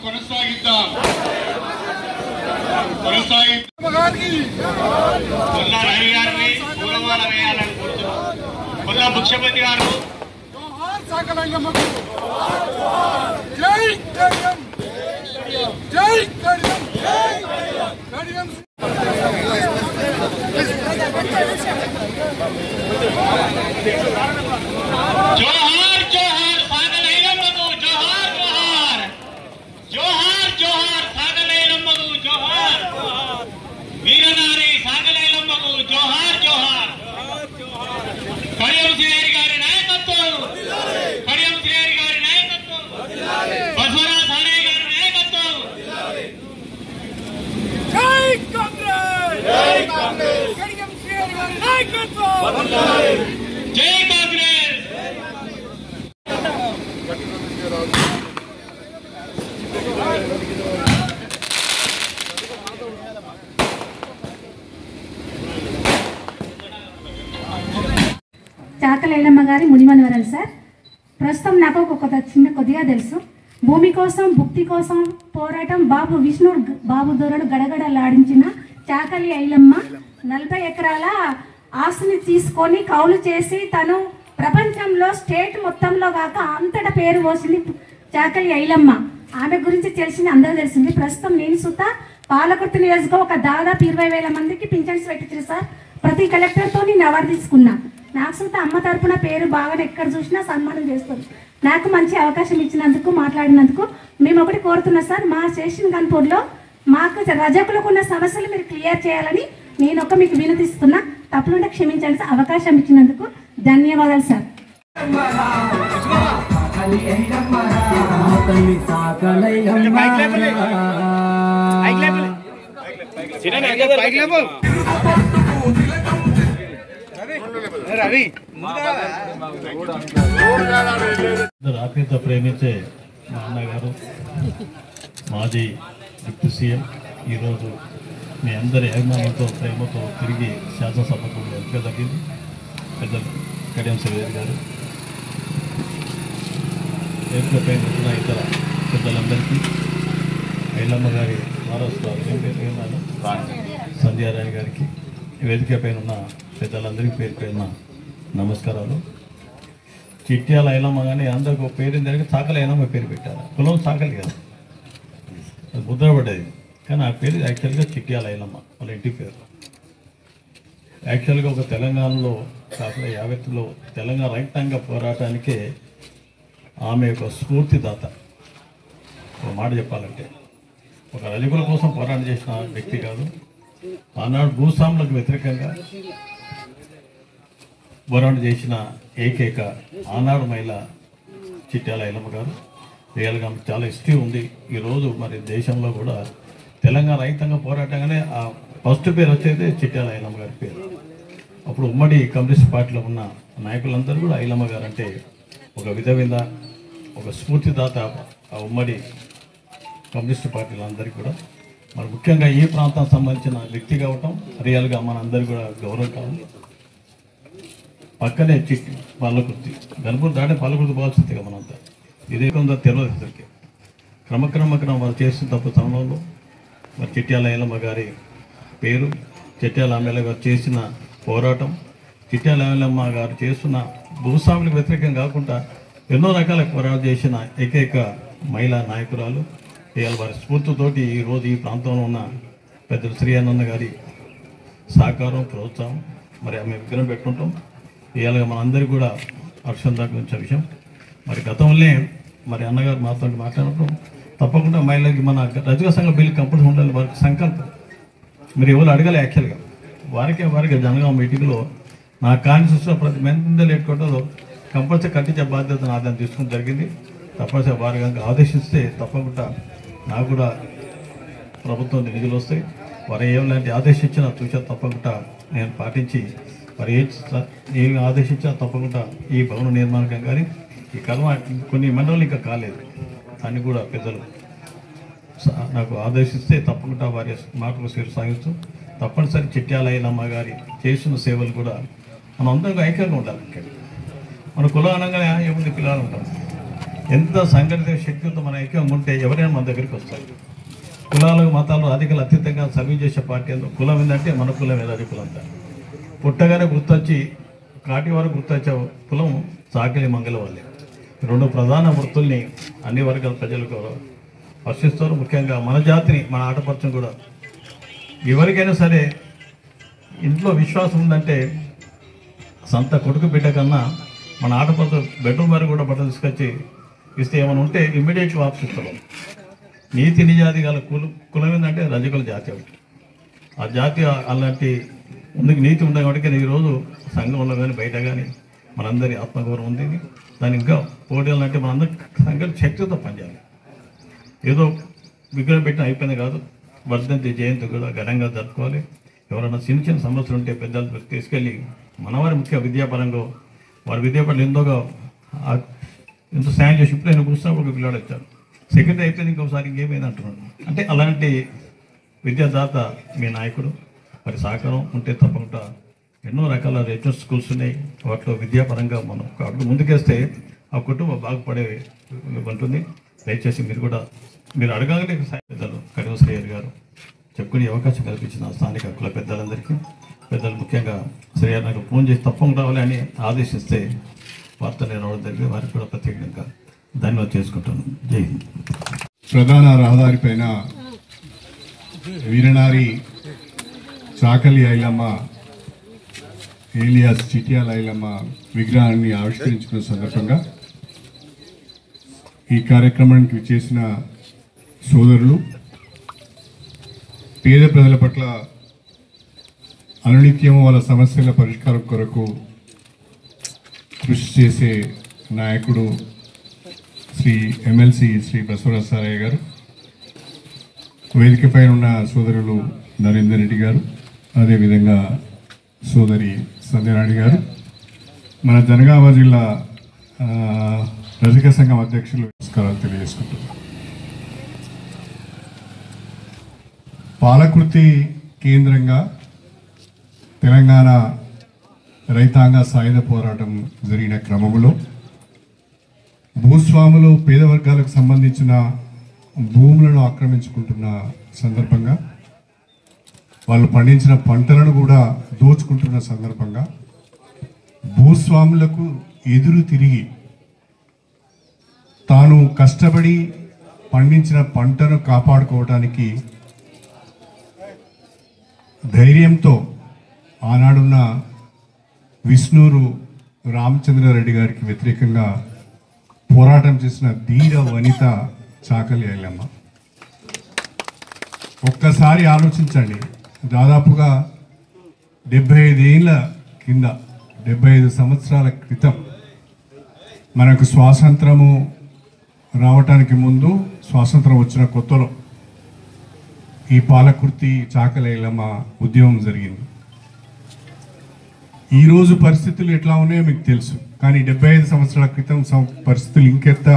కొనసాగిద్దాం. కొల్లా ముఖ్యమంత్రి గారు జోహార్ జోహార్ సాగలైలమ్మకు జోహార్ జోహార్ జోహార్ జోహార్ సాగలైలమ్మకు జోహార్ వీరనారి సాగలైలమ్మకు జోహార్ జోహార్ కడియం శ్రీహరి గారి నాయకత్వం కడియం శ్రీహరి గారి నాయకత్వం బసవరాజ్ సానయ్య గారి నాయకత్వం జై కాంగ్రెస్ జై కాంగ్రెస్ కడియం శ్రీహరి గారి నాయకత్వం జై కాంగ్రెస్. చాకలైలమ్మ గారి మునిమనవరాలు సార్. ప్రస్తుతం నాకు కొద్దిగా తెలుసు. భూమి కోసం భుక్తి కోసం పోరాటం విష్ణు బాబు దొరలు గడగడలాడించిన చాకలి ఐలమ్మ 40 ఎకరాల ఆస్తిని తీసుకొని కౌలు చేసి తను ప్రపంచంలో స్టేట్ మొత్తంలో కాక అంతటా పేరు పోసింది చాకలి ఐలమ్మ. ఆమె గురించి తెలిసింది అందరూ తెలిసింది. ప్రస్తుతం నేను సుత పాలకుర్తి నియోజకవర్గం దాదాపు 20,000 మందికి పింఛన్స్ పెట్టించారు సార్. ప్రతి కలెక్టర్తో నేను అవార్డు తీసుకున్నా. నాకు సుత అమ్మ తరపున పేరు బాగా ఎక్కడ చూసినా సన్మానం చేస్తారు. నాకు మంచి అవకాశం ఇచ్చినందుకు మాట్లాడినందుకు మేము ఒకటి కోరుతున్నా సార్. మా స్టేషన్ కన్పూర్లో మాకు రజకులకు ఉన్న సమస్యలు మీరు క్లియర్ చేయాలని నేను మీకు వినతిస్తున్నా. తప్పులుంటే క్షమించండి సార్. అవకాశం ఇచ్చినందుకు ధన్యవాదాలు సార్. ఆత్మీయత ప్రేమించే మా అన్నగారు మాజీ డిప్యూటీ సీఎం ఈరోజు మీ అందరి అభిమానంతో ప్రేమతో తిరిగి శాసనసభకు ఎంపిక తగ్గింది. పెద్దలు కడియం శ్రీహరి గారు ఎంపికపై వచ్చిన ఇతర పెద్దలందరికీ ఐలమ్మ గారి వారసులు సంధ్యారాణి గారికి వేదికపై ఉన్న పెద్దలందరికీ పేరు పేరున నమస్కారాలు. చిట్యాల ఐలమ్మ కానీ అందరికి ఒక పేరు జరిగి చాకలి ఐలమ్మ పేరు పెట్టారు. కులం చాకలి కదా, అది ముద్రపడ్డది. కానీ ఆ పేరు యాక్చువల్గా చిట్యాల ఐలమ్మ వాళ్ళ ఇంటి పేరు. యాక్చువల్గా ఒక తెలంగాణలో కాకుండా యావత్తులో తెలంగాణ రైతాంగ పోరాటానికే ఆమె ఒక స్ఫూర్తిదాత. ఒక మాట చెప్పాలంటే ఒక రజకుల కోసం పోరాటం చేసిన వ్యక్తి కాదు. ఆనాడు భూస్వాములకు వ్యతిరేకంగా పోరాటం చేసిన ఏకైక ఆనాడు మహిళ చిట్యాల ఐలమ్మ గారు. రియల్గా చాలా హిస్టరీ ఉంది. ఈరోజు మరి దేశంలో కూడా తెలంగాణ రైతాంగ పోరాటంగానే ఆ ఫస్ట్ పేరు వచ్చేది చిట్యాల ఐలమ్మ గారి పేరు. అప్పుడు ఉమ్మడి కమ్యూనిస్ట్ పార్టీలో ఉన్న నాయకులందరూ కూడా ఐలమ్మ గారు అంటే ఒక విధమైన ఒక స్ఫూర్తిదాత. ఆ ఉమ్మడి కమ్యూనిస్ట్ పార్టీలందరికీ కూడా మరి ముఖ్యంగా ఈ ప్రాంతానికి సంబంధించిన వ్యక్తి కావటం రియల్గా మనందరికీ కూడా గౌరవం కావాలి. పక్కనే చిట్టి పాలకుర్తి గణపూర్ దాటే పాలకుర్తి పోవాల్సింది కదా మనంతా. ఇదే కొంత తెలియదు అసలుకి. క్రమక్రమ వారు చేస్తున్న తప్పు సమయంలో మరి చిట్యాల ఐలమ్మ గారి పేరు, చిట్యాల ఎమ్మెల్యే గారు చేసిన పోరాటం, చిట్యాల ఐలమ్మ గారు చేస్తున్న భూస్వాములకు వ్యతిరేకం కాకుండా ఎన్నో రకాల పోరాటం చేసిన ఏకైక మహిళా నాయకురాలు. ఇవాళ వారి స్ఫూర్తితోటి ఈరోజు ఈ ప్రాంతంలో ఉన్న పెద్దలు శ్రీ అన్నన్న గారి సహకారం, ప్రోత్సాహం మరి ఆమె విగ్రహం పెట్టుకుంటాం. ఇవాళ మనందరికీ కూడా హర్షం దాకించే విషయం. మరి గతంలో మరి అన్నగారు మాతో మాట్లాడినప్పుడు తప్పకుండా మహిళలకి మన రజక సంఘ బిల్లు కంపల్సరీ ఉండాలి వారికి సంకల్పం. మీరు ఎవరు అడగాలి యాక్చువల్గా వారికి జనగాం మీటింగ్లో నా కాన్స్టిట్యూన్సీలో ప్రతి మంది లేకపోవడంలో కంపల్సరీ కట్టించే బాధ్యత నాదని తీసుకోవడం జరిగింది. తప్పనిసరి వారి కనుక ఆదేశిస్తే తప్పకుండా నాకు కూడా ప్రభుత్వం నిధులు వస్తాయి. వారు ఏలాంటి ఆదేశించినా చూసా తప్పకుండా నేను పాటించి మరి ఏమి ఆదేశించినా తప్పకుండా ఈ భవన నిర్మాణం కానీ ఈ కర్మ కొన్ని మండలాలు ఇంకా కాలేదు అని కూడా పెద్దలు నాకు ఆదేశిస్తే తప్పకుండా వారి మాటలు సాగిస్తూ తప్పనిసరి చిట్యాల ఐలమ్మ గారి చేసిన సేవలు కూడా మనం అందరికీ ఐక్యంగా ఉండాలి. మన కులం అనగానే ఏముంది పిల్లలు ఉంటాం, ఎంత సంఘటిత శక్తితో మన ఐక్యంగా ఉంటే ఎవరైనా మన దగ్గరికి వస్తారు. కులాలకు మతాలు రాజకీయాలు అతీతంగా సర్వీస్ చేసే పార్టీ కులం ఏంటంటే మన కులం ఏదో అది కులం అంతా పుట్టగానే గుర్తొచ్చి కాటి వరకు గుర్తొచ్చే కులం చాకలి మంగళ వాళ్ళే. రెండు ప్రధాన వృత్తుల్ని అన్ని వర్గాల ప్రజలకు స్పర్శిస్తారు. ముఖ్యంగా మన జాతిని మన ఆటపరచం కూడా ఎవరికైనా సరే ఇంట్లో విశ్వాసం ఉందంటే సొంత కొడుకు బిడ్డ కన్నా మన ఆటపరచ బెడ్రూమ్ వరకు కూడా బట్టలు తీసుకొచ్చి ఇస్తే ఏమైనా ఉంటే ఇమ్మీడియట్గా వాపసిస్తారు. నీతి నిజాతి గల కులం ఏంటంటే రజకుల జాతి ఒకటి. ఆ జాతి అలాంటి ముందుకు నీతి ఉంది కాబట్టి ఈరోజు సంఘంలో కానీ బయట కానీ మనందరి ఆత్మగౌరవం ఉంది. దాన్ని ఇంకా పోటీలంటే మనందరి సంఘం శక్తితో పనిచేయాలి. ఏదో విగ్రహం పెట్టిన అయిపోయింది కాదు, వర్ధంతి జయంతి కూడా ఘనంగా జరుపుకోవాలి. ఎవరైనా చిన్న చిన్న సమస్యలు ఉంటే పెద్దలు తీసుకెళ్ళి మనవారి ముఖ్య విద్యాపరంగా వారి విద్యాపరంలో ఎంతో సాయం చేసి ఇప్పుడు ఆయన కూర్చున్నప్పుడు ఒక పిల్లాడు వచ్చాడు, సెకండ్ అయిపోయింది ఇంకోసారి ఇంకేమైంది అంటున్నాడు. అంటే అలాంటి విద్యాదాత మీ నాయకుడు. మరి సహకారం ఉంటే తప్పకుండా ఎన్నో రకాల రేషన్ స్కూల్స్ ఉన్నాయి. వాటిలో విద్యాపరంగా మనం ఒక అడుగు ముందుకేస్తే ఆ కుటుంబం బాగుపడే ఉంటుంది. దయచేసి మీరు అడగానే పెద్దలు కడిమశ్రీయర్ గారు చెప్పుకునే అవకాశం కల్పించిన స్థానిక కుల పెద్దలందరికీ, పెద్దలు ముఖ్యంగా శ్రీయర్ నాకు ఫోన్ చేసి తప్పకుండా రావాలి అని ఆదేశిస్తే వార్తలు రావడం జరిగింది. వారికి కూడా ప్రత్యేకంగా ధన్యవాదాలు చేసుకుంటాను. జై హింద్. ప్రధాన రహదారిపైన వీరనారి చాకలి ఐలమ్మ ఏలియాస్ చిట్యాల ఐలమ్మ విగ్రహాన్ని ఆవిష్కరించుకున్న సందర్భంగా ఈ కార్యక్రమానికి చేసిన సోదరులు, పేద ప్రజల పట్ల అనునిత్యం వాళ్ళ సమస్యల పరిష్కారం కొరకు కృషి చేసే నాయకుడు శ్రీ ఎమ్మెల్సీ శ్రీ బసవరాజ్ సారయ్య గారు, వేదికపై ఉన్న సోదరులు నరేందర్ రెడ్డి గారు, అదేవిధంగా సోదరి సంధ్యారాణి గారు, మన జనగామ జిల్లా రజక సంఘం అధ్యక్షులు నమస్కారాలు తెలియజేసుకుంటున్నారు. పాలకుర్తి కేంద్రంగా తెలంగాణ రైతాంగ సాయుధ పోరాటం జరిగిన క్రమంలో భూస్వాములు పేద వర్గాలకు సంబంధించిన భూములను ఆక్రమించుకుంటున్న సందర్భంగా, వాళ్ళు పండించిన పంటలను కూడా దోచుకుంటున్న సందర్భంగా భూస్వాములకు ఎదురు తిరిగి తాను కష్టపడి పండించిన పంటను కాపాడుకోవడానికి ధైర్యంతో ఆనాడున్న విష్ణూరు రామచంద్రారెడ్డి గారికి వ్యతిరేకంగా పోరాటం చేసిన ధీర వనిత చాకలి ఐలమ్మ. ఒక్కసారి ఆలోచించండి, దాదాపుగా 75 ఏళ్ళ కింద, 75 సంవత్సరాల క్రితం మనకు స్వాతంత్రము రావటానికి ముందు, స్వాతంత్రం వచ్చిన కొత్తలో ఈ పాలకుర్తి చాకలి ఐలమ్మ ఉద్యమం జరిగింది. ఈరోజు పరిస్థితులు ఎట్లా ఉన్నాయో మీకు తెలుసు, కానీ 75 సంవత్సరాల క్రితం పరిస్థితులు ఇంకెంత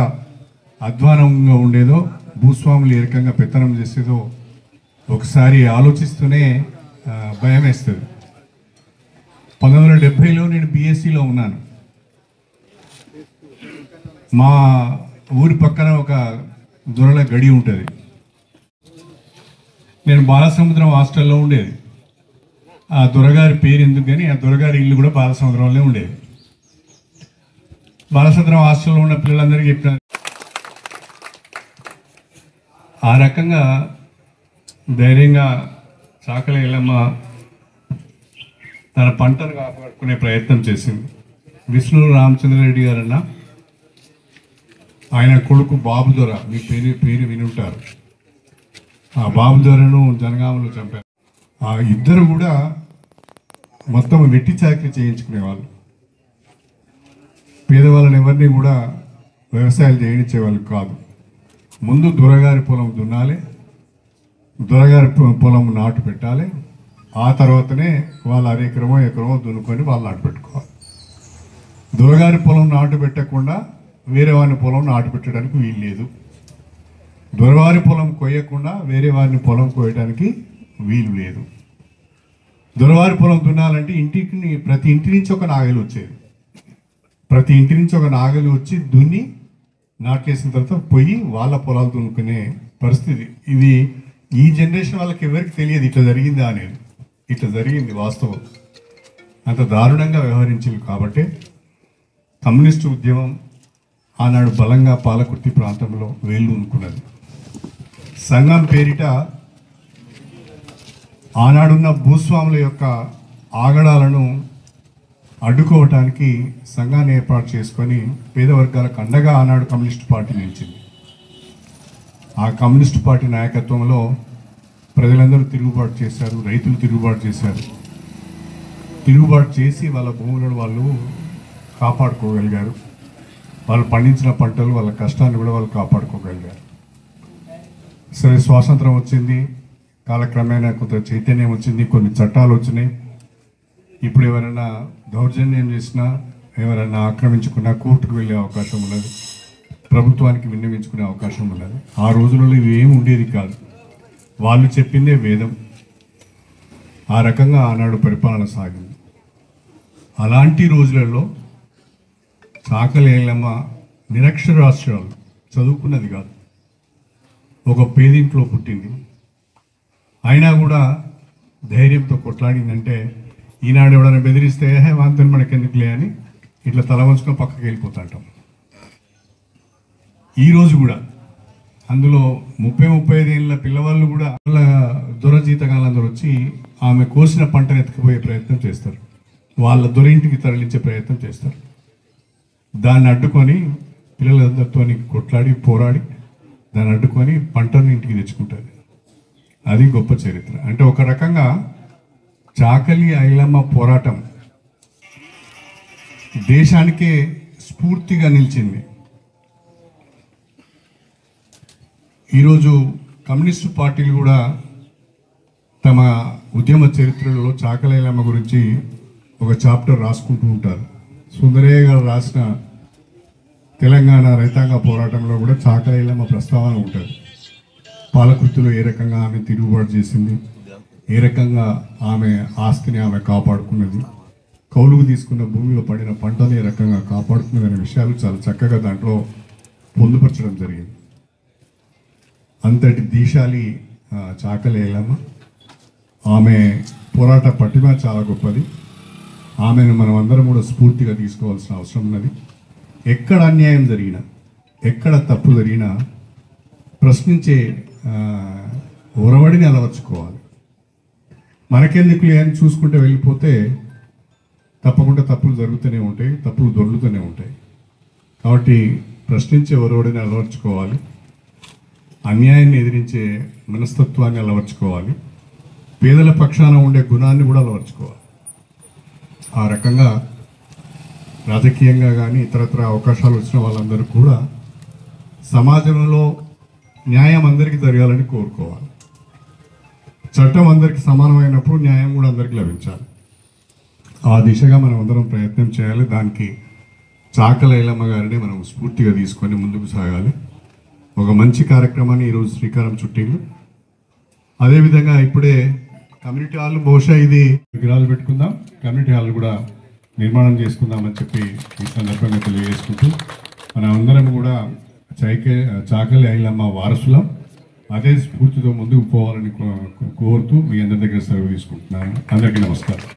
అధ్వానంగా ఉండేదో, భూస్వాములు ఏ రకంగా పెత్తనం చేసేదో ఒకసారి ఆలోచిస్తూనే భయం వేస్తుంది. 1970లో నేను బీఎస్సీలో ఉన్నాను. మా ఊరి పక్కన ఒక దొరల గడి ఉంటుంది. నేను బాలసముద్రం హాస్టల్లో ఉండేది. ఆ దొరగారి పేరు ఎందుకు కానీ ఆ దొరగారి ఇల్లు కూడా బాలసముద్రంలో ఉండేది. బాలసముద్రం హాస్టల్లో ఉన్న పిల్లలందరికీ చెప్పిన ఆ రకంగా ధైర్యంగా చాకలి ఐలమ్మ తన పంటను కాపాడుకునే ప్రయత్నం చేసింది. విష్ణు రామచంద్రారెడ్డి గారన్న ఆయన కొడుకు బాబు దొర, మీ పేరు వినుంటారు. ఆ బాబు దొరను జనగామలో చంపారు. ఆ ఇద్దరు కూడా మొత్తం వెట్టి చాకరీ చేయించుకునేవాళ్ళు. పేదవాళ్ళని ఎవరిని కూడా వ్యవసాయాలు చేయించేవాళ్ళు కాదు. ముందు దొరగారి పొలం దున్నాలి, దొరగారి పొలం నాటు పెట్టాలి, ఆ తర్వాతనే వాళ్ళు ఎకరమో దున్నుకొని వాళ్ళు నాటు పెట్టుకోవాలి. దొరగారి పొలం నాటు పెట్టకుండా వేరే వారిని పొలం నాటు పెట్టడానికి వీలు లేదు. దొరవారి పొలం కొయ్యకుండా వేరే వారిని పొలం కోయడానికి వీలు లేదు. దొరవారి పొలం దున్నాలంటే ప్రతి ఇంటి నుంచి ఒక నాగలి వచ్చేది. ప్రతి ఇంటి నుంచి ఒక నాగలి వచ్చి దున్ని నాట్లేసిన తర్వాత పోయి వాళ్ళ పొలాలు దున్నుకునే పరిస్థితి. ఇది ఈ జనరేషన్ వాళ్ళకి ఎవరికి తెలియదు ఇట్లా జరిగిందా అనేది. ఇట్లా జరిగింది వాస్తవం. అంత దారుణంగా వ్యవహరించింది కాబట్టి కమ్యూనిస్టు ఉద్యమం ఆనాడు బలంగా పాలకుర్తి ప్రాంతంలో వేళ్ళు ఉనుకున్నది. సంఘం పేరిట ఆనాడున్న భూస్వాముల యొక్క ఆగడాలను అడ్డుకోవటానికి సంఘాన్ని ఏర్పాటు చేసుకొని పేద వర్గాలకు అండగా ఆనాడు కమ్యూనిస్టు పార్టీ నిలిచింది. ఆ కమ్యూనిస్టు పార్టీ నాయకత్వంలో ప్రజలందరూ తిరుగుబాటు చేశారు, రైతులు తిరుగుబాటు చేశారు. తిరుగుబాటు చేసి వాళ్ళ భూములను వాళ్ళు కాపాడుకోగలిగారు. వాళ్ళు పండించిన పంటలు, వాళ్ళ కష్టాన్ని కూడా వాళ్ళు కాపాడుకోగలిగారు. సరే, స్వాతంత్రం వచ్చింది, కాలక్రమేణా కొంత చైతన్యం వచ్చింది, కొన్ని చట్టాలు వచ్చినాయి. ఇప్పుడు ఎవరైనా దౌర్జన్యం చేసినా, ఎవరైనా ఆక్రమించుకున్నా కోర్టుకు వెళ్ళే అవకాశం ఉన్నది, ప్రభుత్వానికి విన్నవించుకునే అవకాశం ఉన్నది. ఆ రోజులలో ఇవి ఏమి ఉండేది కాదు. వాళ్ళు చెప్పిందే వేదం. ఆ రకంగా ఆనాడు పరిపాలన సాగింది. అలాంటి రోజులలో చాకలి ఐలమ్మ నిరక్షరాస్యురాలు, చదువుకున్నది కాదు, ఒక పేదింట్లో పుట్టింది. అయినా కూడా ధైర్యంతో కొట్లాడిందంటే ఈనాడు ఎవడైనా బెదిరిస్తే వాంతో మనకెందుకులే అని ఇట్లా తల వంచుకొని పక్కకి వెళ్ళిపోతాంటాం. ఈరోజు కూడా అందులో 30-35 ఏళ్ళ పిల్లవాళ్ళు కూడా వాళ్ళ దొరజీతగాళ్ళందరూ వచ్చి ఆమె కోసిన పంటను ఎత్తుకుపోయే ప్రయత్నం చేస్తారు, వాళ్ళ దొరింటికి తరలించే ప్రయత్నం చేస్తారు. దాన్ని అడ్డుకొని పిల్లలందరితో కొట్లాడి పోరాడి దాన్ని అడ్డుకొని పంటను ఇంటికి తెచ్చుకుంటుంది. అది గొప్ప చరిత్ర. అంటే ఒక రకంగా చాకలి ఐలమ్మ పోరాటం దేశానికే స్ఫూర్తిగా నిలిచింది. ఈరోజు కమ్యూనిస్టు పార్టీలు కూడా తమ ఉద్యమ చరిత్రలో చాకలి ఐలమ్మ గురించి ఒక చాప్టర్ రాసుకుంటూ ఉంటారు. సుందరయ్య గారు రాసిన తెలంగాణ రైతాంగ పోరాటంలో కూడా చాకలి ఐలమ్మ ప్రస్తావన ఉంటుంది. పాలకుర్తిలో ఏ రకంగా ఆమె తిరుగుబాటు చేసింది, ఏ రకంగా ఆమె ఆస్తిని ఆమె కాపాడుకున్నది, కౌలుకు తీసుకున్న భూమిలో పడిన పంటని ఏ రకంగా కాపాడుకున్నది అనే విషయాలు చాలా చక్కగా దాంట్లో పొందుపరచడం జరిగింది. అంతటి దీశాలి చాకలి ఐలమ్మ. ఆమె పోరాట పటిమ చాలా గొప్పది. ఆమెను మనం అందరం కూడా స్ఫూర్తిగా తీసుకోవాల్సిన అవసరం ఉన్నది. ఎక్కడ అన్యాయం జరిగినా, ఎక్కడ తప్పు జరిగినా ప్రశ్నించే ఒరవడిని అలవర్చుకోవాలి. మనకెందుకులే అని చూసుకుంటే వెళ్ళిపోతే తప్పకుండా తప్పులు జరుగుతూనే ఉంటాయి, తప్పులు దొర్లుతూనే ఉంటాయి. కాబట్టి ప్రశ్నించే ఒరవడిని అలవర్చుకోవాలి, అన్యాయాన్ని ఎదిరించే మనస్తత్వాన్ని అలవర్చుకోవాలి, పేదల పక్షాన ఉండే గుణాన్ని కూడా అలవర్చుకోవాలి. ఆ రకంగా రాజకీయంగా కానీ ఇతరత్ర అవకాశాలు వచ్చిన వాళ్ళందరూ కూడా సమాజంలో న్యాయం అందరికీ జరగాలని కోరుకోవాలి. చట్టం అందరికీ సమానమైనప్పుడు న్యాయం కూడా అందరికీ లభించాలి. ఆ దిశగా మనం అందరం ప్రయత్నం చేయాలి. దానికి చాకలి ఐలమ్మ గారిని మనం స్ఫూర్తిగా తీసుకొని ముందుకు సాగాలి. ఒక మంచి కార్యక్రమాన్ని ఈరోజు శ్రీకారం చుట్టిండు. అదేవిధంగా ఇప్పుడే కమ్యూనిటీ హాల్, బహుశా ఇది విగ్రహాలు పెట్టుకుందాం, కమ్యూనిటీ హాల్ కూడా నిర్మాణం చేసుకుందామని చెప్పి ఈ సందర్భంగా తెలియజేసుకుంటూ మనం అందరం కూడా చాకలి ఐలమ్మ వారసులం. అదే స్ఫూర్తితో ముందుకు పోవాలని కోరుతూ మీ అందరి దగ్గర సెలవు తీసుకుంటున్నాను. అందరికీ నమస్కారం.